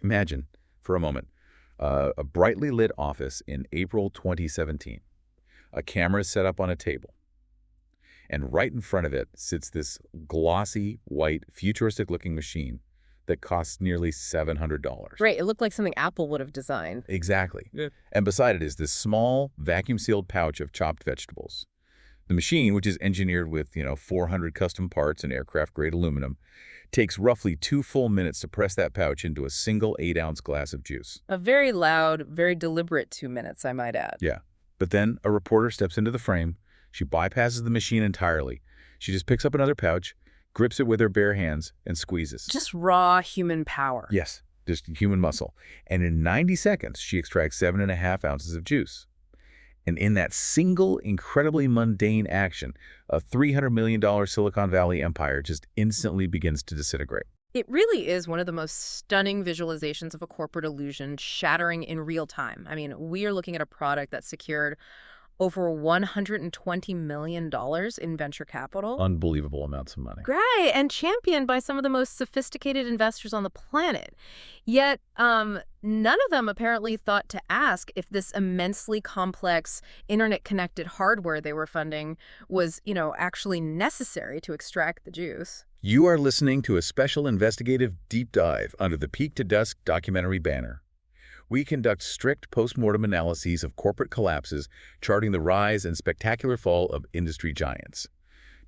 Imagine, for a moment, a brightly lit office in April 2017. A camera is set up on a table, and right in front of it sits this glossy, white, futuristic-looking machine that costs nearly $700. Right, it looked like something Apple would have designed. Exactly. Yeah. And beside it is this small, vacuum-sealed pouch of chopped vegetables. The machine, which is engineered with, 400 custom parts and aircraft-grade aluminum, takes roughly 2 full minutes to press that pouch into a single 8-ounce glass of juice. A very loud, very deliberate 2 minutes, I might add. Yeah. But then a reporter steps into the frame. She bypasses the machine entirely. She just picks up another pouch, grips it with her bare hands, and squeezes. Just raw human power. Yes, just human muscle. And in 90 seconds, she extracts 7.5 ounces of juice. And in that single, incredibly mundane action, a $300 million Silicon Valley empire just instantly begins to disintegrate. It really is one of the most stunning visualizations of a corporate illusion shattering in real time. I mean, we are looking at a product that secured over $120 million in venture capital. Unbelievable amounts of money. Right, and championed by some of the most sophisticated investors on the planet. Yet, none of them apparently thought to ask if this immensely complex internet-connected hardware they were funding was, actually necessary to extract the juice. You are listening to a special investigative deep dive under the Peak to Dusk documentary banner. We conduct strict post-mortem analyses of corporate collapses, charting the rise and spectacular fall of industry giants.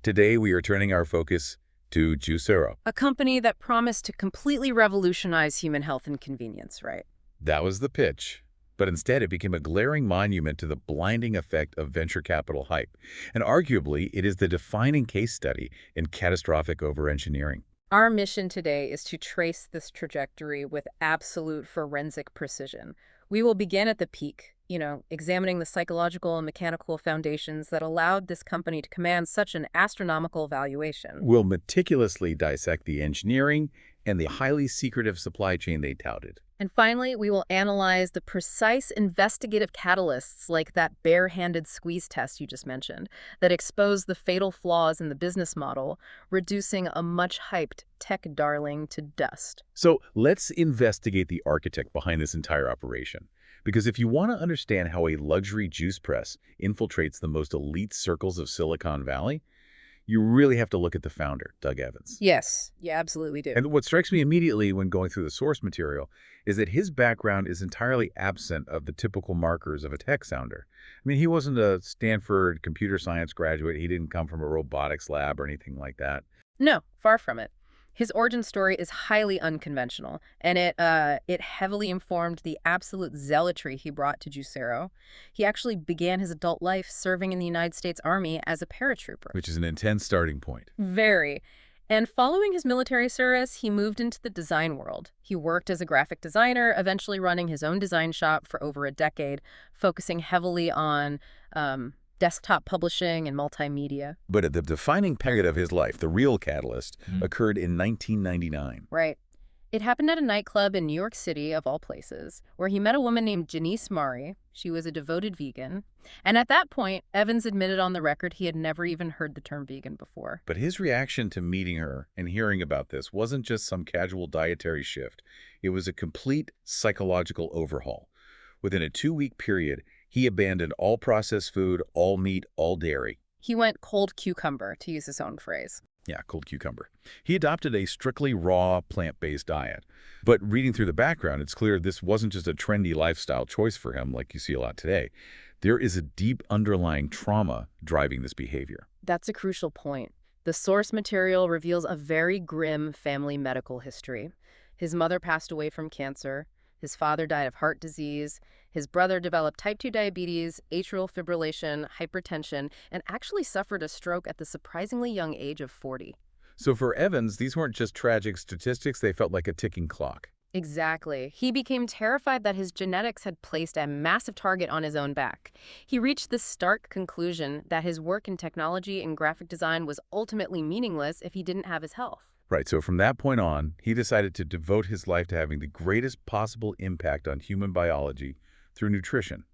Today, we are turning our focus to Juicero. A company that promised to completely revolutionize human health and convenience, right? That was the pitch. But instead, it became a glaring monument to the blinding effect of venture capital hype. And arguably, it is the defining case study in catastrophic over-engineering. Our mission today is to trace this trajectory with absolute forensic precision. We will begin at the peak, examining the psychological and mechanical foundations that allowed this company to command such an astronomical valuation. We'll meticulously dissect the engineering and the highly secretive supply chain they touted. And finally, we will analyze the precise investigative catalysts like that bare-handed squeeze test you just mentioned that expose the fatal flaws in the business model, reducing a much-hyped tech darling to dust. So let's investigate the architect behind this entire operation. Because if you want to understand how a luxury juice press infiltrates the most elite circles of Silicon Valley, you really have to look at the founder, Doug Evans. Yes, you absolutely do. And what strikes me immediately when going through the source material is that his background is entirely absent of the typical markers of a tech founder. I mean, he wasn't a Stanford computer science graduate. He didn't come from a robotics lab or anything like that. No, far from it. His origin story is highly unconventional, and it heavily informed the absolute zealotry he brought to Juicero. He actually began his adult life serving in the United States Army as a paratrooper. Which is an intense starting point. Very. And following his military service, he moved into the design world. He worked as a graphic designer, eventually running his own design shop for over a decade, focusing heavily on desktop publishing and multimedia. But at the defining period of his life, the real catalyst, occurred in 1999. Right. It happened at a nightclub in New York City, of all places, where he met a woman named Janice Mari. She was a devoted vegan. And at that point, Evans admitted on the record he had never even heard the term vegan before. But his reaction to meeting her and hearing about this wasn't just some casual dietary shift. It was a complete psychological overhaul. Within a 2-week period, he abandoned all processed food, all meat, all dairy. He went cold cucumber, to use his own phrase. Yeah, cold cucumber. He adopted a strictly raw, plant-based diet. But reading through the background, it's clear this wasn't just a trendy lifestyle choice for him like you see a lot today. There is a deep underlying trauma driving this behavior. That's a crucial point. The source material reveals a very grim family medical history. His mother passed away from cancer. His father died of heart disease. His brother developed type 2 diabetes, atrial fibrillation, hypertension, and actually suffered a stroke at the surprisingly young age of 40. So for Evans, these weren't just tragic statistics, they felt like a ticking clock. Exactly. He became terrified that his genetics had placed a massive target on his own back. He reached the stark conclusion that his work in technology and graphic design was ultimately meaningless if he didn't have his health. Right, so from that point on, he decided to devote his life to having the greatest possible impact on human biology through nutrition.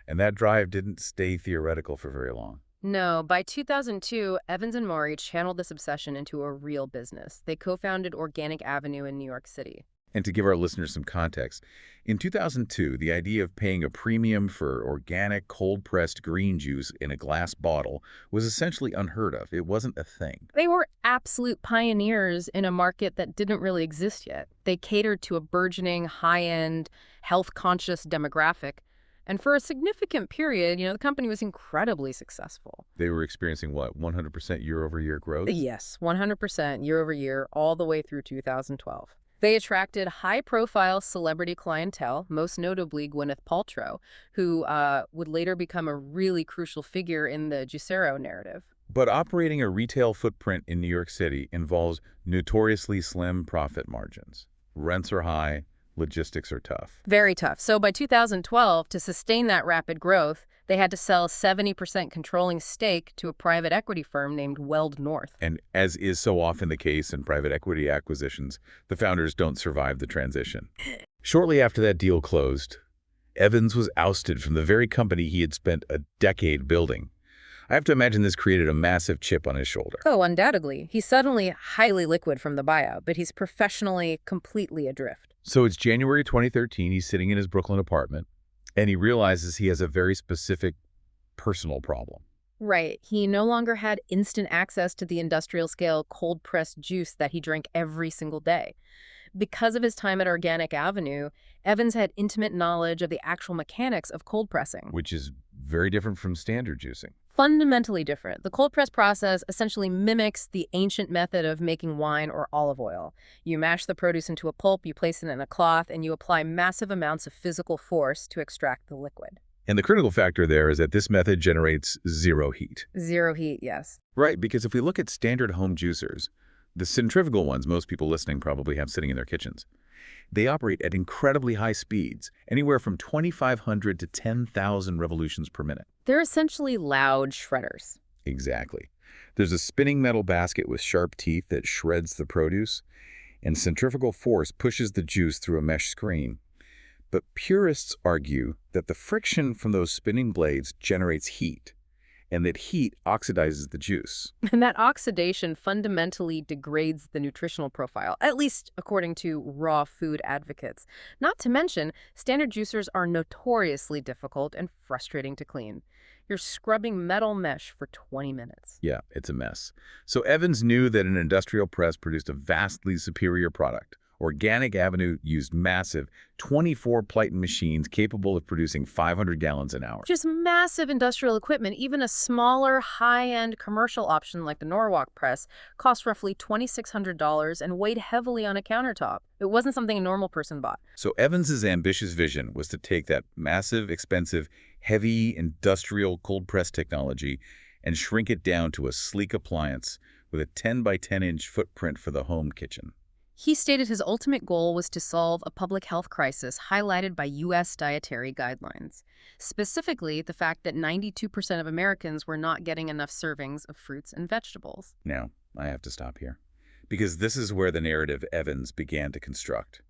And that drive didn't stay theoretical for very long. No, by 2002, Evans and Maury channeled this obsession into a real business. They co-founded Organic Avenue in New York City. And to give our listeners some context, in 2002, the idea of paying a premium for organic, cold-pressed green juice in a glass bottle was essentially unheard of. It wasn't a thing. They were absolute pioneers in a market that didn't really exist yet. They catered to a burgeoning, high-end, health-conscious demographic. And for a significant period, the company was incredibly successful. They were experiencing, what, 100% year-over-year growth? Yes, 100% year over year, all the way through 2012. They attracted high-profile celebrity clientele, most notably Gwyneth Paltrow, who would later become a really crucial figure in the Juicero narrative. But operating a retail footprint in New York City involves notoriously slim profit margins. Rents are high, logistics are tough. Very tough. So by 2012, to sustain that rapid growth, they had to sell 70% controlling stake to a private equity firm named Weld North. And as is so often the case in private equity acquisitions, the founders don't survive the transition. Shortly after that deal closed, Evans was ousted from the very company he had spent a decade building. I have to imagine this created a massive chip on his shoulder. Oh, undoubtedly. He's suddenly highly liquid from the buyout, but he's professionally completely adrift. So it's January 2013, he's sitting in his Brooklyn apartment, and he realizes he has a very specific personal problem. Right. He no longer had instant access to the industrial-scale cold-pressed juice that he drank every single day. Because of his time at Organic Avenue, Evans had intimate knowledge of the actual mechanics of cold pressing. Which is very different from standard juicing. Fundamentally different. The cold press process essentially mimics the ancient method of making wine or olive oil. You mash the produce into a pulp, you place it in a cloth, and you apply massive amounts of physical force to extract the liquid. And the critical factor there is that this method generates zero heat. Zero heat, yes. Right, because if we look at standard home juicers, the centrifugal ones most people listening probably have sitting in their kitchens, they operate at incredibly high speeds, anywhere from 2,500 to 10,000 revolutions per minute. They're essentially loud shredders. Exactly. There's a spinning metal basket with sharp teeth that shreds the produce, and centrifugal force pushes the juice through a mesh screen. But purists argue that the friction from those spinning blades generates heat, and that heat oxidizes the juice. And that oxidation fundamentally degrades the nutritional profile, at least according to raw food advocates. Not to mention, standard juicers are notoriously difficult and frustrating to clean. You're scrubbing metal mesh for 20 minutes. Yeah, it's a mess. So Evans knew that an industrial press produced a vastly superior product. Organic Avenue used massive 24-Plighton machines capable of producing 500 gallons an hour. Just massive industrial equipment. Even a smaller, high-end commercial option like the Norwalk press cost roughly $2,600 and weighed heavily on a countertop. It wasn't something a normal person bought. So Evans's ambitious vision was to take that massive, expensive, heavy industrial cold press technology and shrink it down to a sleek appliance with a 10 by 10-inch footprint for the home kitchen. He stated his ultimate goal was to solve a public health crisis highlighted by U.S. dietary guidelines, specifically the fact that 92% of Americans were not getting enough servings of fruits and vegetables. Now, I have to stop here, because this is where the narrative Evans began to construct,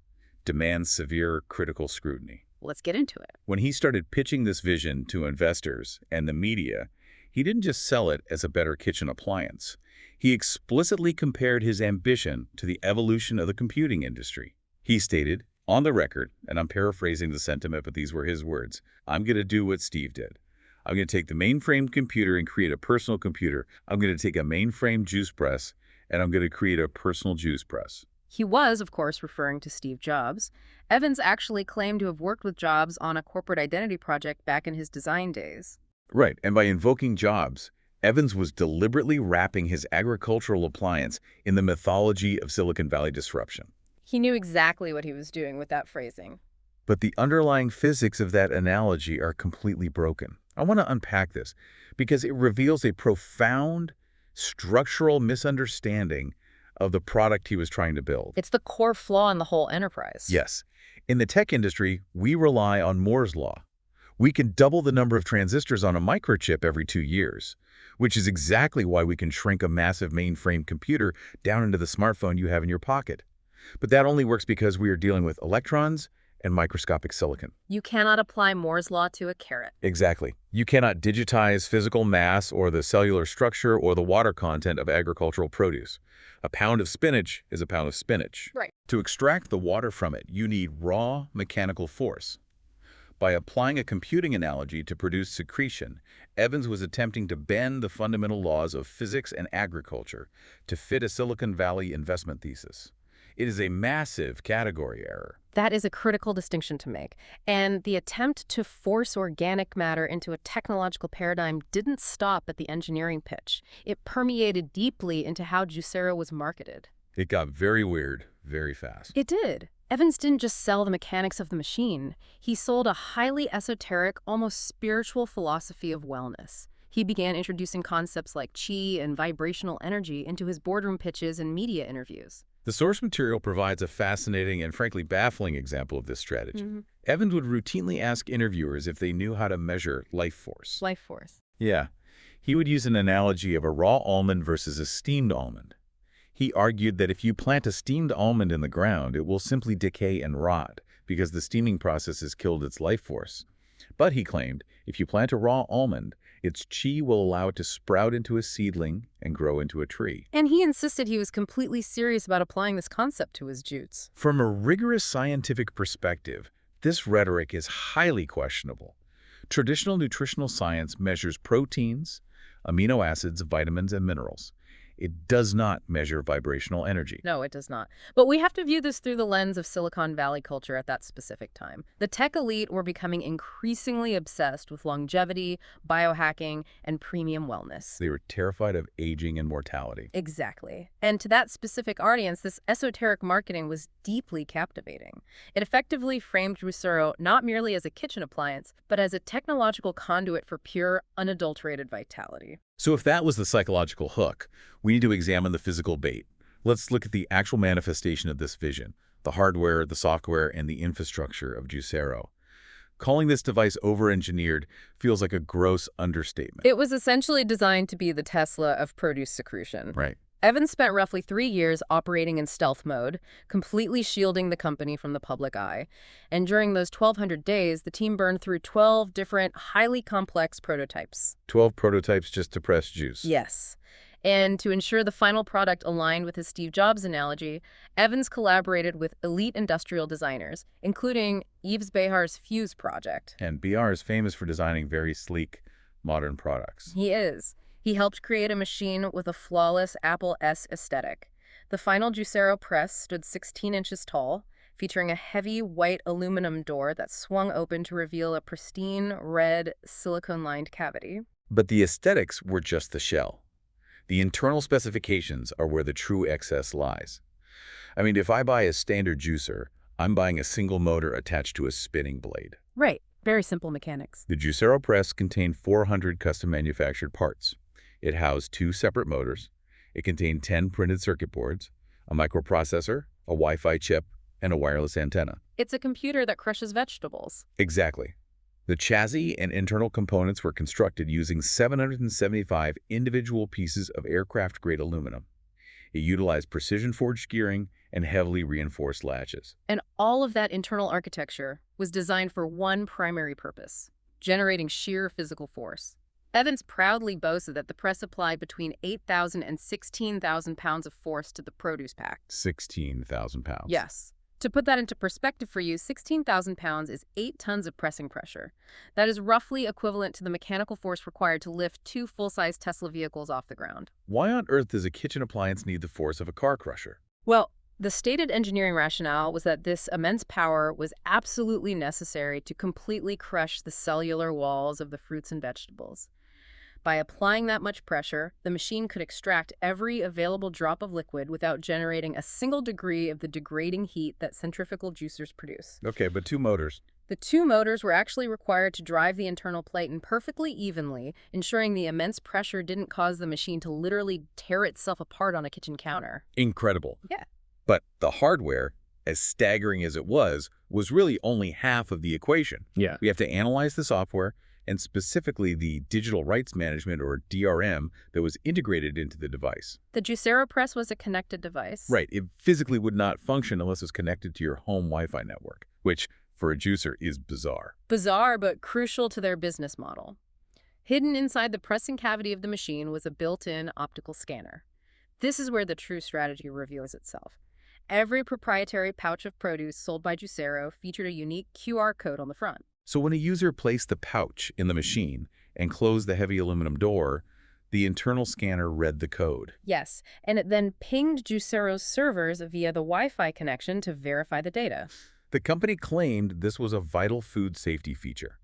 demands severe critical scrutiny. Let's get into it. When he started pitching this vision to investors and the media, he didn't just sell it as a better kitchen appliance. He explicitly compared his ambition to the evolution of the computing industry. He stated, on the record, and I'm paraphrasing the sentiment, but these were his words, "I'm going to do what Steve did. I'm going to take the mainframe computer and create a personal computer. I'm going to take a mainframe juice press, and I'm going to create a personal juice press." He was, of course, referring to Steve Jobs. Evans actually claimed to have worked with Jobs on a corporate identity project back in his design days. Right, and by invoking Jobs, Evans was deliberately wrapping his agricultural appliance in the mythology of Silicon Valley disruption. He knew exactly what he was doing with that phrasing. But the underlying physics of that analogy are completely broken. I want to unpack this because it reveals a profound structural misunderstanding of the product he was trying to build. It's the core flaw in the whole enterprise. Yes. In the tech industry, we rely on Moore's law. We can double the number of transistors on a microchip every 2 years, which is exactly why we can shrink a massive mainframe computer down into the smartphone you have in your pocket. But that only works because we are dealing with electrons and microscopic silicon. You cannot apply Moore's law to a carrot. Exactly. You cannot digitize physical mass or the cellular structure or the water content of agricultural produce. A pound of spinach is a pound of spinach. Right. To extract the water from it, you need raw mechanical force. By applying a computing analogy to produce secretion, Evans was attempting to bend the fundamental laws of physics and agriculture to fit a Silicon Valley investment thesis. It is a massive category error. That is a critical distinction to make. And the attempt to force organic matter into a technological paradigm didn't stop at the engineering pitch. It permeated deeply into how Juicero was marketed. It got very weird very fast. It did. Evans didn't just sell the mechanics of the machine. He sold a highly esoteric, almost spiritual philosophy of wellness. He began introducing concepts like chi and vibrational energy into his boardroom pitches and media interviews. The source material provides a fascinating and frankly baffling example of this strategy. Evans would routinely ask interviewers if they knew how to measure life force. Life force. Yeah. He would use an analogy of a raw almond versus a steamed almond. He argued that if you plant a steamed almond in the ground, it will simply decay and rot because the steaming process has killed its life force. But he claimed, if you plant a raw almond, its chi will allow it to sprout into a seedling and grow into a tree. And he insisted he was completely serious about applying this concept to his jutes. From a rigorous scientific perspective, this rhetoric is highly questionable. Traditional nutritional science measures proteins, amino acids, vitamins, and minerals. It does not measure vibrational energy. No, it does not. But we have to view this through the lens of Silicon Valley culture at that specific time. The tech elite were becoming increasingly obsessed with longevity, biohacking, and premium wellness. They were terrified of aging and mortality. Exactly. And to that specific audience, this esoteric marketing was deeply captivating. It effectively framed Juicero not merely as a kitchen appliance, but as a technological conduit for pure, unadulterated vitality. So if that was the psychological hook, we need to examine the physical bait. Let's look at the actual manifestation of this vision, the hardware, the software, and the infrastructure of Juicero. Calling this device over-engineered feels like a gross understatement. It was essentially designed to be the Tesla of produce secretion. Right. Evans spent roughly 3 years operating in stealth mode, completely shielding the company from the public eye. And during those 1,200 days, the team burned through 12 different, highly complex prototypes. 12 prototypes just to press juice. Yes. And to ensure the final product aligned with his Steve Jobs analogy, Evans collaborated with elite industrial designers, including Yves Behar's Fuse project. And BR is famous for designing very sleek, modern products. He is. He helped create a machine with a flawless Apple-esque aesthetic. The final Juicero press stood 16 inches tall, featuring a heavy white aluminum door that swung open to reveal a pristine red silicone-lined cavity. But the aesthetics were just the shell. The internal specifications are where the true excess lies. I mean, if I buy a standard juicer, I'm buying a single motor attached to a spinning blade. Right. Very simple mechanics. The Juicero press contained 400 custom manufactured parts. It housed 2 separate motors. It contained 10 printed circuit boards, a microprocessor, a Wi-Fi chip, and a wireless antenna. It's a computer that crushes vegetables. Exactly. The chassis and internal components were constructed using 775 individual pieces of aircraft-grade aluminum. It utilized precision-forged gearing and heavily reinforced latches. And all of that internal architecture was designed for one primary purpose: generating sheer physical force. Evans proudly boasted that the press applied between 8,000 and 16,000 pounds of force to the produce pack. 16,000 pounds. Yes. To put that into perspective for you, 16,000 pounds is 8 tons of pressing pressure. That is roughly equivalent to the mechanical force required to lift 2 full-size Tesla vehicles off the ground. Why on earth does a kitchen appliance need the force of a car crusher? Well, the stated engineering rationale was that this immense power was absolutely necessary to completely crush the cellular walls of the fruits and vegetables. By applying that much pressure, the machine could extract every available drop of liquid without generating a single degree of the degrading heat that centrifugal juicers produce. Okay, but 2 motors. The 2 motors were actually required to drive the internal plate perfectly evenly, ensuring the immense pressure didn't cause the machine to literally tear itself apart on a kitchen counter. Incredible. Yeah. But the hardware, as staggering as it was really only half of the equation. Yeah. We have to analyze the software, and specifically the digital rights management, or DRM, that was integrated into the device. The Juicero press was a connected device. Right. It physically would not function unless it was connected to your home Wi-Fi network, which, for a juicer is bizarre. Bizarre, but crucial to their business model. Hidden inside the pressing cavity of the machine was a built-in optical scanner. This is where the true strategy reveals itself. Every proprietary pouch of produce sold by Juicero featured a unique QR code on the front. So when a user placed the pouch in the machine and closed the heavy aluminum door, the internal scanner read the code. Yes, and it then pinged Juicero's servers via the Wi-Fi connection to verify the data. The company claimed this was a vital food safety feature.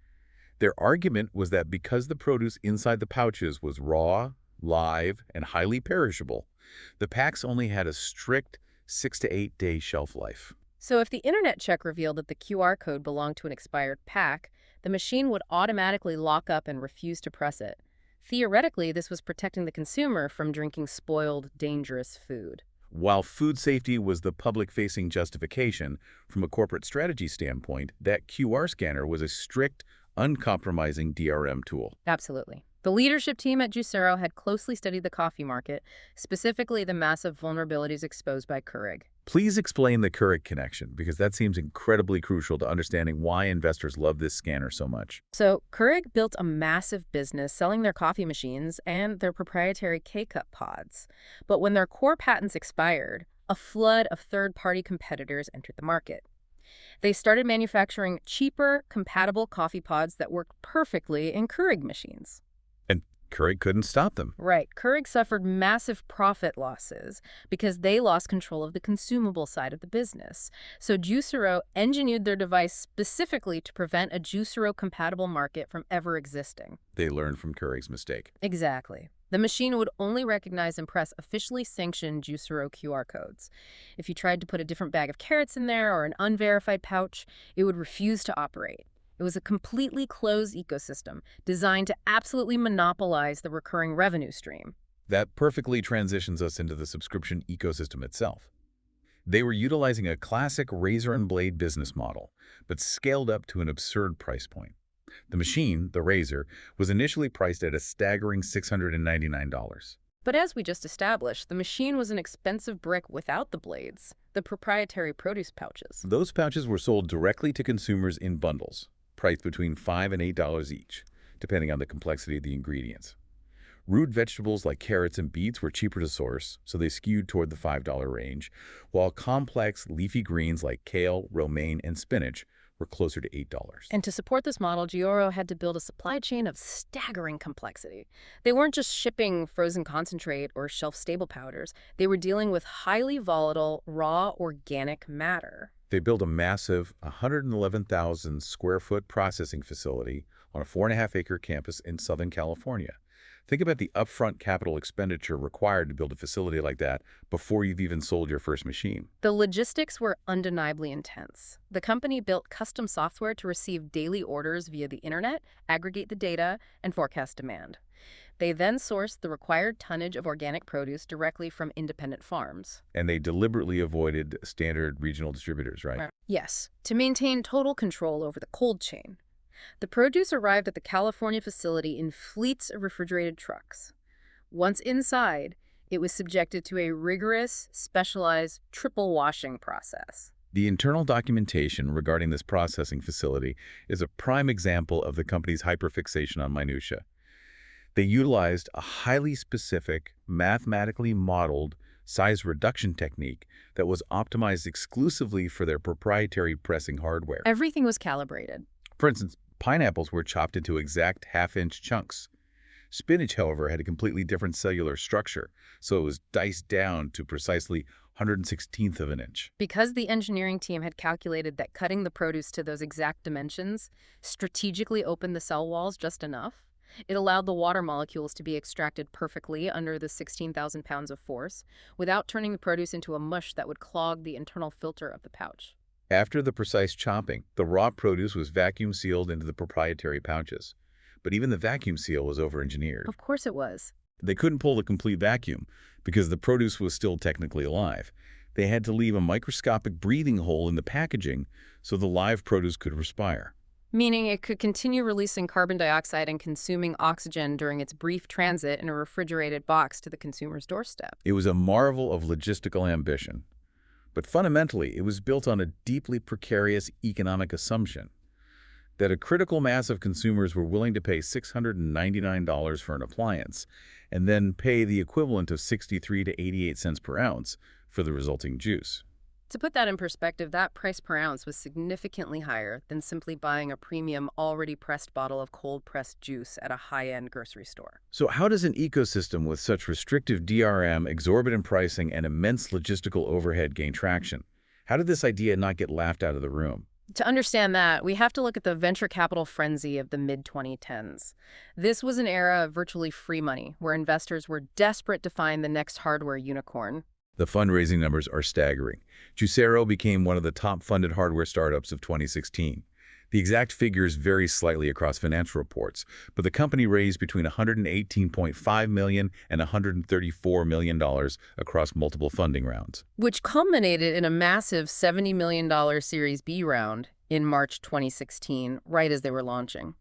Their argument was that because the produce inside the pouches was raw, live, and highly perishable, the packs only had a strict 6 to 8 day shelf life. So if the internet check revealed that the QR code belonged to an expired pack, the machine would automatically lock up and refuse to press it. Theoretically, this was protecting the consumer from drinking spoiled, dangerous food. While food safety was the public-facing justification, from a corporate strategy standpoint, that QR scanner was a strict, uncompromising DRM tool. Absolutely. The leadership team at Juicero had closely studied the coffee market, specifically the massive vulnerabilities exposed by Keurig. Please explain the Keurig connection, because that seems incredibly crucial to understanding why investors love this scanner so much. So, Keurig built a massive business selling their coffee machines and their proprietary K-Cup pods. But when their core patents expired, a flood of third-party competitors entered the market. They started manufacturing cheaper, compatible coffee pods that worked perfectly in Keurig machines. And Keurig couldn't stop them. Right. Keurig suffered massive profit losses because they lost control of the consumable side of the business. So Juicero engineered their device specifically to prevent a Juicero-compatible market from ever existing. They learned from Keurig's mistake. Exactly. The machine would only recognize and press officially sanctioned Juicero QR codes. If you tried to put a different bag of carrots in there or an unverified pouch, it would refuse to operate. It was a completely closed ecosystem designed to absolutely monopolize the recurring revenue stream. That perfectly transitions us into the subscription ecosystem itself. They were utilizing a classic razor and blade business model, but scaled up to an absurd price point. The machine, the razor, was initially priced at a staggering $699. But as we just established, the machine was an expensive brick without the blades, the proprietary produce pouches. Those pouches were sold directly to consumers in bundles, priced between $5 and $8 each, depending on the complexity of the ingredients. Root vegetables like carrots and beets were cheaper to source, so they skewed toward the $5 range, while complex leafy greens like kale, romaine, and spinach were closer to $8. And to support this model, Juicero had to build a supply chain of staggering complexity. They weren't just shipping frozen concentrate or shelf-stable powders. They were dealing with highly volatile, raw organic matter. They built a massive 111,000 square foot processing facility on a 4.5-acre campus in Southern California. Think about the upfront capital expenditure required to build a facility like that before you've even sold your first machine. The logistics were undeniably intense. The company built custom software to receive daily orders via the internet, aggregate the data, and forecast demand. They then sourced the required tonnage of organic produce directly from independent farms. And they deliberately avoided standard regional distributors, right? Yes, to maintain total control over the cold chain. The produce arrived at the California facility in fleets of refrigerated trucks. Once inside, it was subjected to a rigorous, specialized triple washing process. The internal documentation regarding this processing facility is a prime example of the company's hyperfixation on minutia. They utilized a highly specific, mathematically modeled size reduction technique that was optimized exclusively for their proprietary pressing hardware. Everything was calibrated. For instance, pineapples were chopped into exact half-inch chunks. Spinach, however, had a completely different cellular structure, so it was diced down to precisely 116th of an inch. Because the engineering team had calculated that cutting the produce to those exact dimensions strategically opened the cell walls just enough, it allowed the water molecules to be extracted perfectly under the 16,000 pounds of force without turning the produce into a mush that would clog the internal filter of the pouch. After the precise chopping, the raw produce was vacuum sealed into the proprietary pouches. But even the vacuum seal was over-engineered. Of course it was. They couldn't pull the complete vacuum because the produce was still technically alive. They had to leave a microscopic breathing hole in the packaging so the live produce could respire. Meaning it could continue releasing carbon dioxide and consuming oxygen during its brief transit in a refrigerated box to the consumer's doorstep. It was a marvel of logistical ambition. But fundamentally, it was built on a deeply precarious economic assumption that a critical mass of consumers were willing to pay $699 for an appliance and then pay the equivalent of 63 to 88 cents per ounce for the resulting juice. To put that in perspective, that price per ounce was significantly higher than simply buying a premium, already pressed bottle of cold-pressed juice at a high-end grocery store. So how does an ecosystem with such restrictive DRM, exorbitant pricing, and immense logistical overhead gain traction? How did this idea not get laughed out of the room? To understand that, we have to look at the venture capital frenzy of the mid-2010s. This was an era of virtually free money, where investors were desperate to find the next hardware unicorn. The fundraising numbers are staggering. Juicero became one of the top-funded hardware startups of 2016. The exact figures vary slightly across financial reports, but the company raised between $118.5 million and $134 million across multiple funding rounds, Which culminated in a massive $70 million Series B round in March 2016, right as they were launching.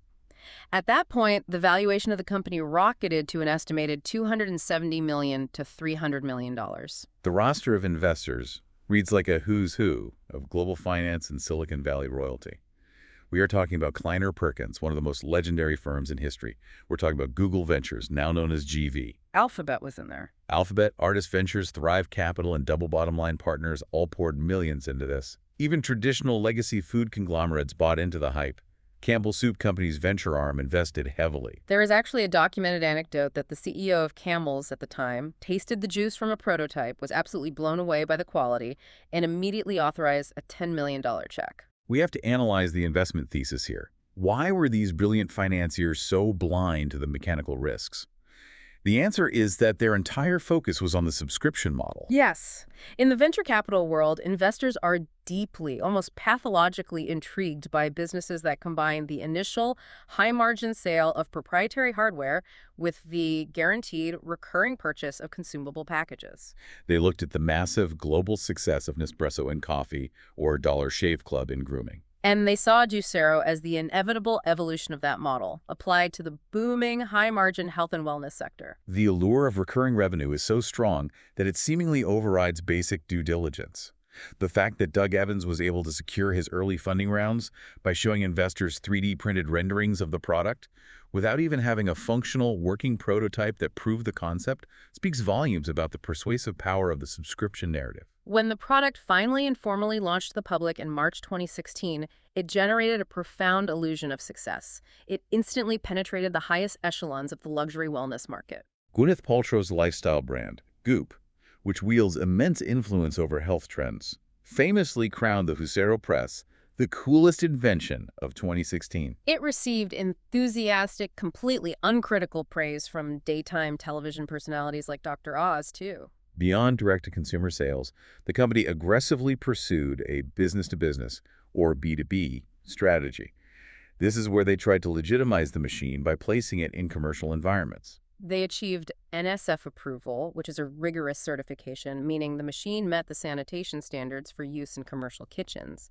At that point, the valuation of the company rocketed to an estimated $270 million to $300 million. The roster of investors reads like a who's who of global finance and Silicon Valley royalty. We are talking about Kleiner Perkins, one of the most legendary firms in history. We're talking about Google Ventures, now known as GV. Alphabet was in there. Alphabet, Artist Ventures, Thrive Capital, and Double Bottom Line Partners all poured millions into this. Even traditional legacy food conglomerates bought into the hype. Campbell Soup Company's venture arm invested heavily. There is actually a documented anecdote that the CEO of Campbell's at the time tasted the juice from a prototype, was absolutely blown away by the quality, and immediately authorized a $10 million check. We have to analyze the investment thesis here. Why were these brilliant financiers so blind to the mechanical risks? The answer is that their entire focus was on the subscription model. Yes. In the venture capital world, investors are deeply, almost pathologically intrigued by businesses that combine the initial high-margin sale of proprietary hardware with the guaranteed recurring purchase of consumable packages. They looked at the massive global success of Nespresso in coffee or Dollar Shave Club in grooming. And they saw Juicero as the inevitable evolution of that model, applied to the booming, high-margin health and wellness sector. The allure of recurring revenue is so strong that it seemingly overrides basic due diligence. The fact that Doug Evans was able to secure his early funding rounds by showing investors 3D-printed renderings of the product, without even having a functional, working prototype that proved the concept, speaks volumes about the persuasive power of the subscription narrative. When the product finally and formally launched to the public in March 2016, it generated a profound illusion of success. It instantly penetrated the highest echelons of the luxury wellness market. Gwyneth Paltrow's lifestyle brand, Goop, which wields immense influence over health trends, famously crowned the Juicero Press the coolest invention of 2016. It received enthusiastic, completely uncritical praise from daytime television personalities like Dr. Oz, too. Beyond direct-to-consumer sales, the company aggressively pursued a business-to-business, or B2B, strategy. This is where they tried to legitimize the machine by placing it in commercial environments. They achieved NSF approval, which is a rigorous certification, meaning the machine met the sanitation standards for use in commercial kitchens.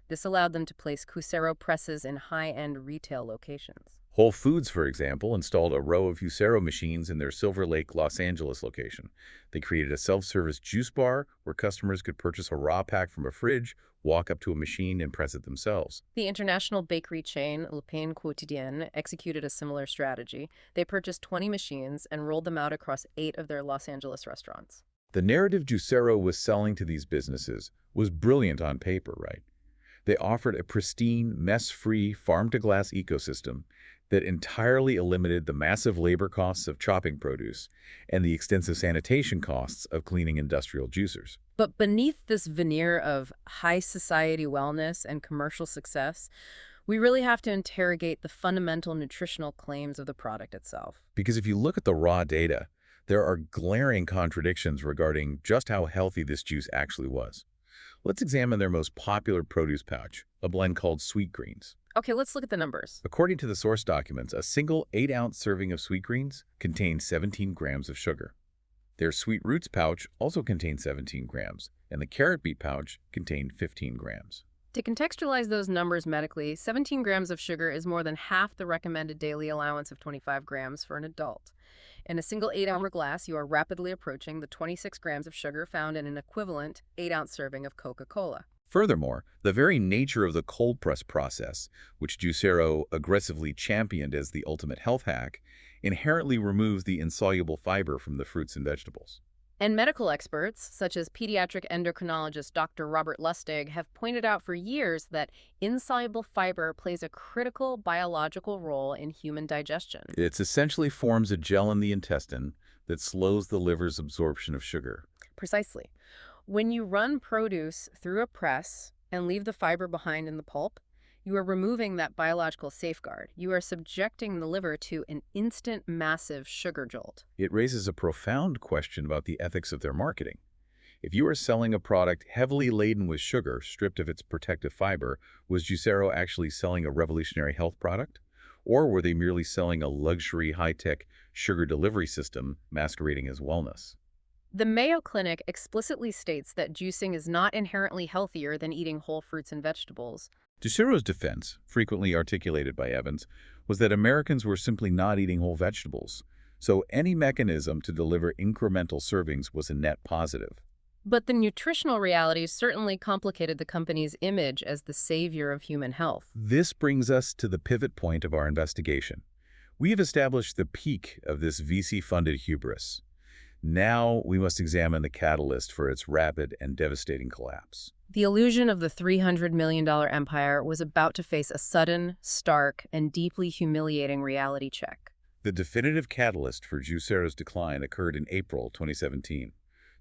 This allowed them to place Juicero presses in high-end retail locations. Whole Foods, for example, installed a row of Juicero machines in their Silver Lake, Los Angeles location. They created a self-service juice bar where customers could purchase a raw pack from a fridge, walk up to a machine, and press it themselves. The international bakery chain Le Pain Quotidien executed a similar strategy. They purchased 20 machines and rolled them out across 8 of their Los Angeles restaurants. The narrative Juicero was selling to these businesses was brilliant on paper, right? They offered a pristine, mess-free, farm-to-glass ecosystem that entirely eliminated the massive labor costs of chopping produce and the extensive sanitation costs of cleaning industrial juicers. But beneath this veneer of high society wellness and commercial success, we really have to interrogate the fundamental nutritional claims of the product itself. Because if you look at the raw data, there are glaring contradictions regarding just how healthy this juice actually was. Let's examine their most popular produce pouch, a blend called Sweet Greens. Okay, let's look at the numbers. According to the source documents, a single 8-ounce serving of Sweet Greens contains 17 grams of sugar. Their Sweet Roots pouch also contains 17 grams, and the Carrot Beet pouch contained 15 grams. To contextualize those numbers medically, 17 grams of sugar is more than half the recommended daily allowance of 25 grams for an adult. In a single 8-hour glass, you are rapidly approaching the 26 grams of sugar found in an equivalent 8-ounce serving of Coca-Cola. Furthermore, the very nature of the cold press process, which Juicero aggressively championed as the ultimate health hack, inherently removes the insoluble fiber from the fruits and vegetables. And medical experts, such as pediatric endocrinologist Dr. Robert Lustig, have pointed out for years that insoluble fiber plays a critical biological role in human digestion. It essentially forms a gel in the intestine that slows the liver's absorption of sugar. Precisely. When you run produce through a press and leave the fiber behind in the pulp, you are removing that biological safeguard. You are subjecting the liver to an instant massive sugar jolt. It raises a profound question about the ethics of their marketing. If you are selling a product heavily laden with sugar, stripped of its protective fiber, was Juicero actually selling a revolutionary health product? Or were they merely selling a luxury, high-tech sugar delivery system masquerading as wellness? The Mayo Clinic explicitly states that juicing is not inherently healthier than eating whole fruits and vegetables. Juicero's defense, frequently articulated by Evans, was that Americans were simply not eating whole vegetables, so any mechanism to deliver incremental servings was a net positive. But the nutritional realities certainly complicated the company's image as the savior of human health. This brings us to the pivot point of our investigation. We have established the peak of this VC-funded hubris. Now we must examine the catalyst for its rapid and devastating collapse. The illusion of the $300 million empire was about to face a sudden, stark, and deeply humiliating reality check. The definitive catalyst for Juicero's decline occurred in April 2017.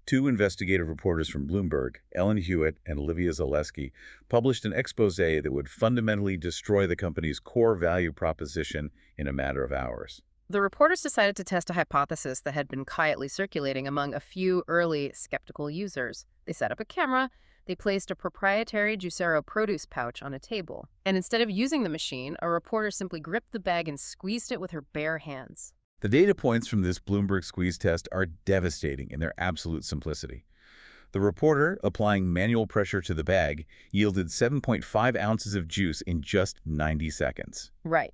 Two investigative reporters from Bloomberg, Ellen Hewitt and Olivia Zaleski, published an expose that would fundamentally destroy the company's core value proposition in a matter of hours. The reporters decided to test a hypothesis that had been quietly circulating among a few early skeptical users. They set up a camera, they placed a proprietary Juicero produce pouch on a table, and instead of using the machine, a reporter simply gripped the bag and squeezed it with her bare hands. The data points from this Bloomberg squeeze test are devastating in their absolute simplicity. The reporter, applying manual pressure to the bag, yielded 7.5 ounces of juice in just 90 seconds. Right.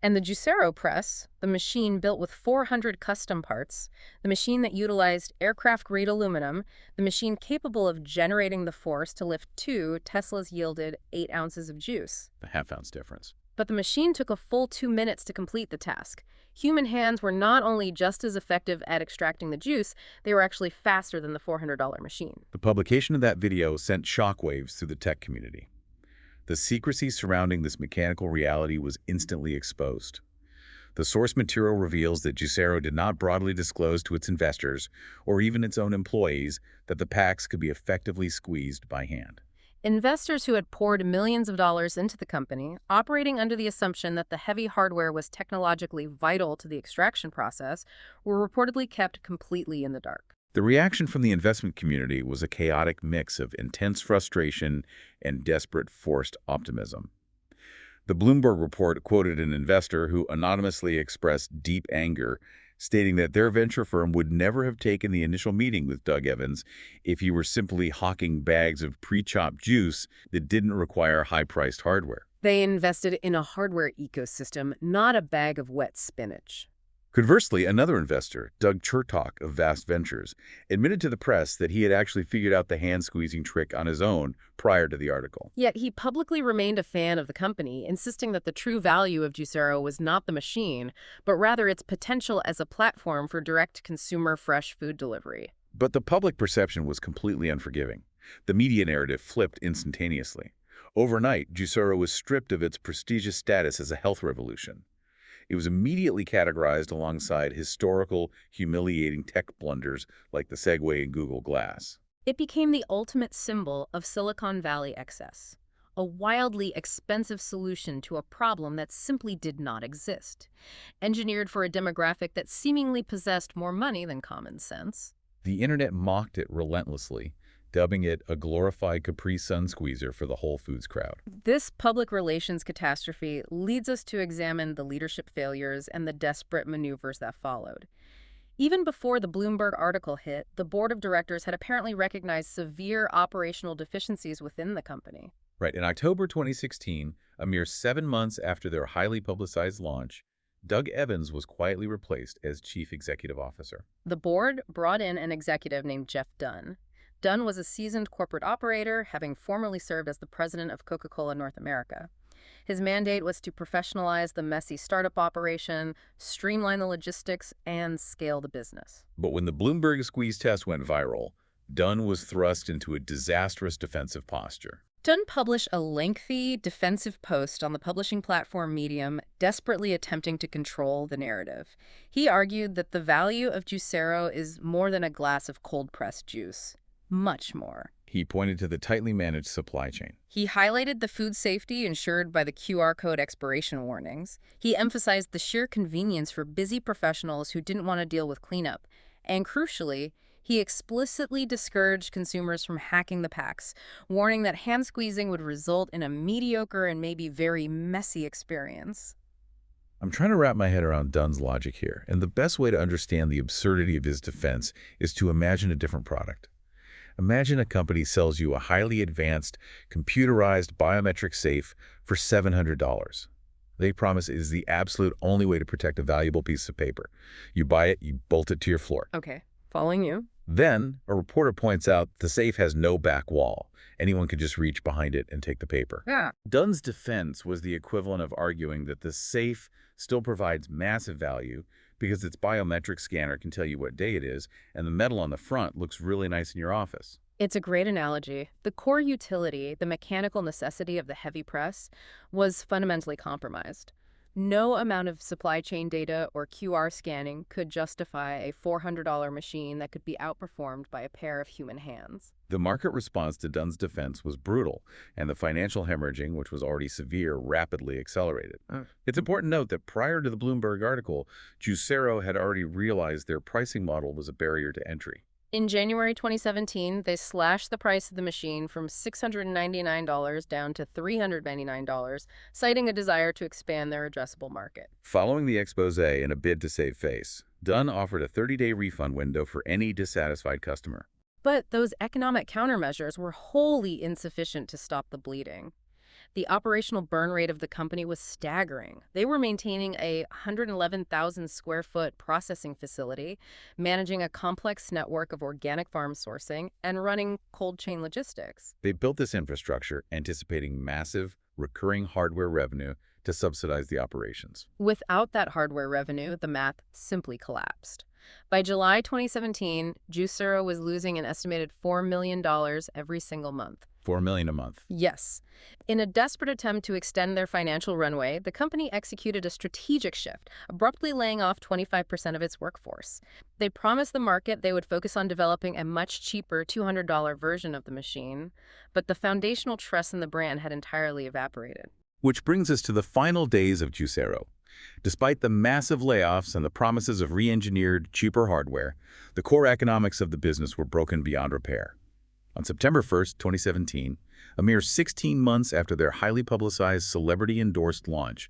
And the Juicero press, the machine built with 400 custom parts, the machine that utilized aircraft-grade aluminum, the machine capable of generating the force to lift 2 Teslas yielded 8 ounces of juice. A half-ounce difference. But the machine took a full 2 minutes to complete the task. Human hands were not only just as effective at extracting the juice, they were actually faster than the $400 machine. The publication of that video sent shockwaves through the tech community. The secrecy surrounding this mechanical reality was instantly exposed. The source material reveals that Juicero did not broadly disclose to its investors, or even its own employees, that the packs could be effectively squeezed by hand. Investors who had poured millions of dollars into the company, operating under the assumption that the heavy hardware was technologically vital to the extraction process, were reportedly kept completely in the dark. The reaction from the investment community was a chaotic mix of intense frustration and desperate forced optimism. The Bloomberg report quoted an investor who anonymously expressed deep anger, stating that their venture firm would never have taken the initial meeting with Doug Evans if he were simply hawking bags of pre-chopped juice that didn't require high-priced hardware. They invested in a hardware ecosystem, not a bag of wet spinach. Conversely, another investor, Doug Chertok of Vast Ventures, admitted to the press that he had actually figured out the hand-squeezing trick on his own prior to the article. Yet he publicly remained a fan of the company, insisting that the true value of Juicero was not the machine, but rather its potential as a platform for direct-consumer fresh food delivery. But the public perception was completely unforgiving. The media narrative flipped instantaneously. Overnight, Juicero was stripped of its prestigious status as a health revolution. It was immediately categorized alongside historical, humiliating tech blunders like the Segway and Google Glass. It became the ultimate symbol of Silicon Valley excess, a wildly expensive solution to a problem that simply did not exist, engineered for a demographic that seemingly possessed more money than common sense. The internet mocked it relentlessly, dubbing it a glorified Capri Sun squeezer for the Whole Foods crowd. This public relations catastrophe leads us to examine the leadership failures and the desperate maneuvers that followed. Even before the Bloomberg article hit, the board of directors had apparently recognized severe operational deficiencies within the company. Right, in October 2016, a mere 7 months after their highly publicized launch, Doug Evans was quietly replaced as chief executive officer. The board brought in an executive named Jeff Dunn. Dunn was a seasoned corporate operator, having formerly served as the president of Coca-Cola North America. His mandate was to professionalize the messy startup operation, streamline the logistics, and scale the business. But when the Bloomberg squeeze test went viral, Dunn was thrust into a disastrous defensive posture. Dunn published a lengthy, defensive post on the publishing platform Medium, desperately attempting to control the narrative. He argued that the value of Juicero is more than a glass of cold-pressed juice. Much more. He pointed to the tightly managed supply chain. He highlighted the food safety ensured by the QR code expiration warnings. He emphasized the sheer convenience for busy professionals who didn't want to deal with cleanup. And crucially, he explicitly discouraged consumers from hacking the packs, warning that hand squeezing would result in a mediocre and maybe very messy experience. I'm trying to wrap my head around Dunn's logic here, and the best way to understand the absurdity of his defense is to imagine a different product. Imagine a company sells you a highly advanced, computerized biometric safe for $700. They promise it is the absolute only way to protect a valuable piece of paper. You buy it, you bolt it to your floor. Okay, following you. Then, a reporter points out the safe has no back wall. Anyone can just reach behind it and take the paper. Yeah. Dunn's defense was the equivalent of arguing that the safe still provides massive value because its biometric scanner can tell you what day it is, and the metal on the front looks really nice in your office. It's a great analogy. The core utility, the mechanical necessity of the heavy press, was fundamentally compromised. No amount of supply chain data or QR scanning could justify a $400 machine that could be outperformed by a pair of human hands. The market response to Dunn's defense was brutal, and the financial hemorrhaging, which was already severe, rapidly accelerated. It's important to note that prior to the Bloomberg article, Juicero had already realized their pricing model was a barrier to entry. In January 2017, they slashed the price of the machine from $699 down to $399, citing a desire to expand their addressable market. Following the expose and a bid to save face, Dunn offered a 30-day refund window for any dissatisfied customer. But those economic countermeasures were wholly insufficient to stop the bleeding. The operational burn rate of the company was staggering. They were maintaining a 111,000 square foot processing facility, managing a complex network of organic farm sourcing, and running cold chain logistics. They built this infrastructure anticipating massive, recurring hardware revenue to subsidize the operations. Without that hardware revenue, the math simply collapsed. By July 2017, Juicero was losing an estimated $4 million every single month. $4 million a month. Yes. In a desperate attempt to extend their financial runway, the company executed a strategic shift, abruptly laying off 25% of its workforce. They promised the market they would focus on developing a much cheaper $200 version of the machine, but the foundational trust in the brand had entirely evaporated. Which brings us to the final days of Juicero. Despite the massive layoffs and the promises of re-engineered, cheaper hardware, the core economics of the business were broken beyond repair. On September 1st, 2017, a mere 16 months after their highly publicized, celebrity-endorsed launch,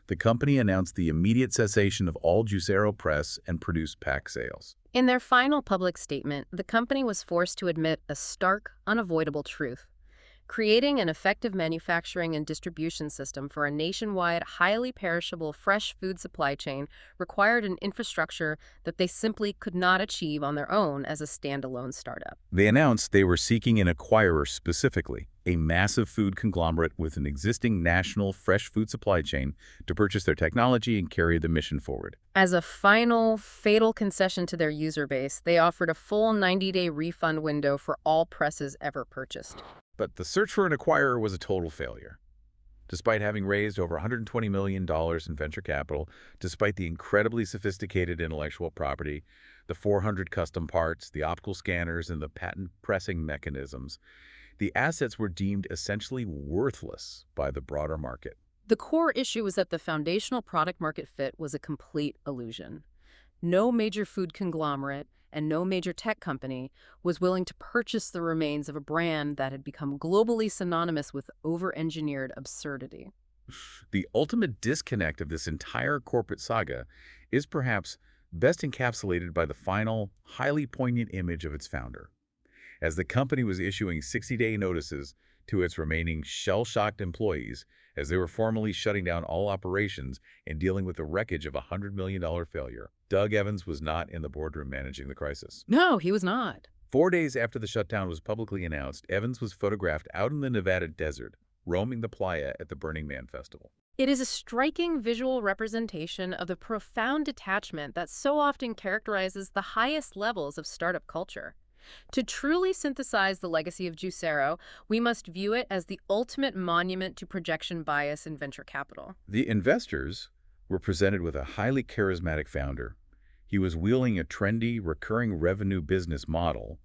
the company announced the immediate cessation of all Juicero press and produced pack sales. In their final public statement, the company was forced to admit a stark, unavoidable truth. Creating an effective manufacturing and distribution system for a nationwide, highly perishable fresh food supply chain required an infrastructure that they simply could not achieve on their own as a standalone startup. They announced they were seeking an acquirer specifically, a massive food conglomerate with an existing national fresh food supply chain to purchase their technology and carry the mission forward. As a final, fatal concession to their user base, they offered a full 90-day refund window for all presses ever purchased. But the search for an acquirer was a total failure. Despite having raised over $120 million in venture capital, despite the incredibly sophisticated intellectual property, the 400 custom parts, the optical scanners, and the patent pressing mechanisms, the assets were deemed essentially worthless by the broader market. The core issue was that the foundational product-market fit was a complete illusion. No major food conglomerate and no major tech company was willing to purchase the remains of a brand that had become globally synonymous with over-engineered absurdity. The ultimate disconnect of this entire corporate saga is perhaps best encapsulated by the final, highly poignant image of its founder. As the company was issuing 60-day notices to its remaining shell-shocked employees as they were formally shutting down all operations and dealing with the wreckage of a $100 million failure. Doug Evans was not in the boardroom managing the crisis. No, he was not. 4 days after the shutdown was publicly announced, Evans was photographed out in the Nevada desert, roaming the playa at the Burning Man festival. It is a striking visual representation of the profound detachment that so often characterizes the highest levels of startup culture. To truly synthesize the legacy of Juicero, we must view it as the ultimate monument to projection bias in venture capital. The investors were presented with a highly charismatic founder. He was wielding a trendy, recurring revenue business model,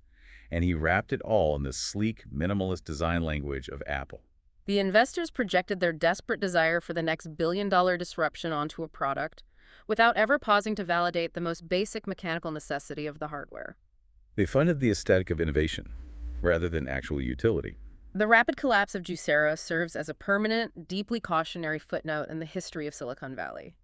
and he wrapped it all in the sleek, minimalist design language of Apple. The investors projected their desperate desire for the next billion-dollar disruption onto a product, without ever pausing to validate the most basic mechanical necessity of the hardware. They funded the aesthetic of innovation, rather than actual utility. The rapid collapse of Juicero serves as a permanent, deeply cautionary footnote in the history of Silicon Valley.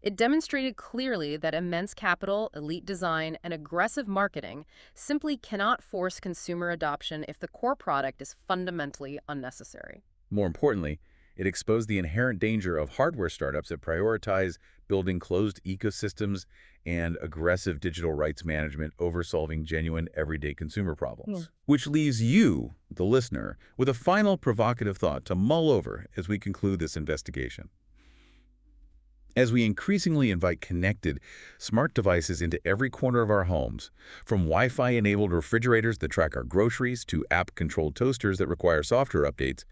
It demonstrated clearly that immense capital, elite design, and aggressive marketing simply cannot force consumer adoption if the core product is fundamentally unnecessary. More importantly, it exposed the inherent danger of hardware startups that prioritize building closed ecosystems and aggressive digital rights management over solving genuine, everyday consumer problems. Which leaves you, the listener, with a final provocative thought to mull over as we conclude this investigation. As we increasingly invite connected, smart devices into every corner of our homes, from Wi-Fi-enabled refrigerators that track our groceries to app-controlled toasters that require software updates,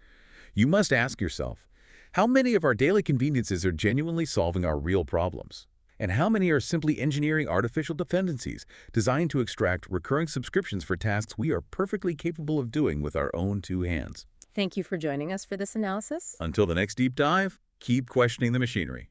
you must ask yourself, how many of our daily conveniences are genuinely solving our real problems? And how many are simply engineering artificial dependencies designed to extract recurring subscriptions for tasks we are perfectly capable of doing with our own two hands? Thank you for joining us for this analysis. Until the next deep dive, keep questioning the machinery.